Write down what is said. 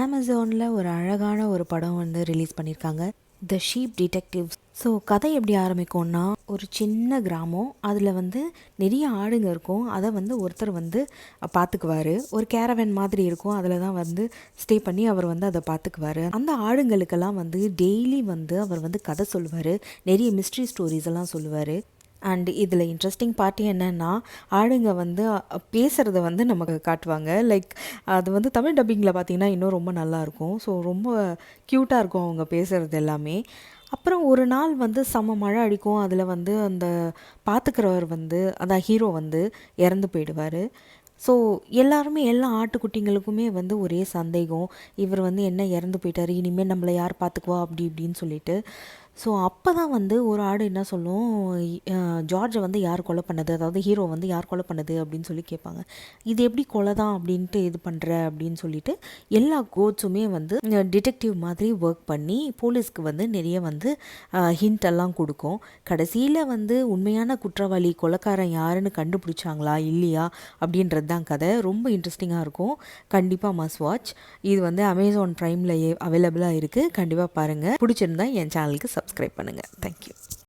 அமேசானில் ஒரு அழகான ஒரு படம் வந்து ரிலீஸ் பண்ணியிருக்காங்க, த ஷீப் டிடெக்டிவ்ஸ். ஸோ கதை எப்படி ஆரம்பிக்கும்னா, ஒரு சின்ன கிராமம், அதில் வந்து நிறைய ஆடுங்க இருக்கும். அதை வந்து ஒருத்தர் வந்து பார்த்துக்குவார். ஒரு கேரவன் மாதிரி இருக்கும், அதில் தான் வந்து ஸ்டே பண்ணி அவர் வந்து அதை பார்த்துக்குவார். அந்த ஆடுங்களுக்கெல்லாம் வந்து டெய்லி வந்து அவர் வந்து கதை சொல்லுவார், நிறைய மிஸ்ட்ரி ஸ்டோரிஸ் எல்லாம் சொல்லுவார். அண்ட் இதில் இன்ட்ரெஸ்டிங் பார்ட்டி என்னென்னா, ஆடுங்க வந்து பேசுகிறத வந்து நமக்கு காட்டுவாங்க. லைக் அது வந்து தமிழ் டப்பிங்கில் பார்த்திங்கன்னா இன்னும் ரொம்ப நல்லாயிருக்கும். ஸோ ரொம்ப க்யூட்டாக இருக்கும் அவங்க பேசுகிறது எல்லாமே. அப்புறம் ஒரு நாள் வந்து செம்ம மழை அடிக்கும். அதில் வந்து அந்த பார்த்துக்கிறவர் வந்து அதான் ஹீரோ வந்து இறந்து போயிடுவார். ஸோ எல்லாருமே எல்லா ஆட்டுக்குட்டிங்களுக்குமே வந்து ஒரே சந்தேகம், இவர் வந்து என்ன இறந்து போயிட்டார், இனிமேல் நம்மளை யார் பார்த்துக்குவா அப்படி இப்படின்னு சொல்லிட்டு. ஸோ அப்போ தான் வந்து ஒரு ஆடு என்ன சொல்லும், ஜார்ஜை வந்து யார் கொலை பண்ணது, அதாவது ஹீரோ வந்து யார் கொலை பண்ணது அப்படின்னு சொல்லி கேட்பாங்க. இது எப்படி கொலை தான் அப்படின்ட்டு இது பண்ணுற அப்படின்னு சொல்லிட்டு எல்லா கோட்ஸுமே வந்து டிடெக்டிவ் மாதிரி ஒர்க் பண்ணி போலீஸ்க்கு வந்து நிறைய வந்து ஹிண்ட் எல்லாம் கொடுக்கும். கடைசியில் வந்து உண்மையான குற்றவாளி கொலைக்காரன் யாருன்னு கண்டுபிடிச்சாங்களா இல்லையா அப்படின்றது தான் கதை. ரொம்ப இன்ட்ரெஸ்டிங்காக இருக்கும். கண்டிப்பாக மஸ்ட் வாட்ச். இது வந்து அமேசான் ப்ரைமில் அவைலபிளாக இருக்குது. கண்டிப்பாக பாருங்கள். பிடிச்சிருந்தா என் சேனலுக்கு சப்ஸ்கிரைப் பண்ணுங்கள். தேங்க்யூ.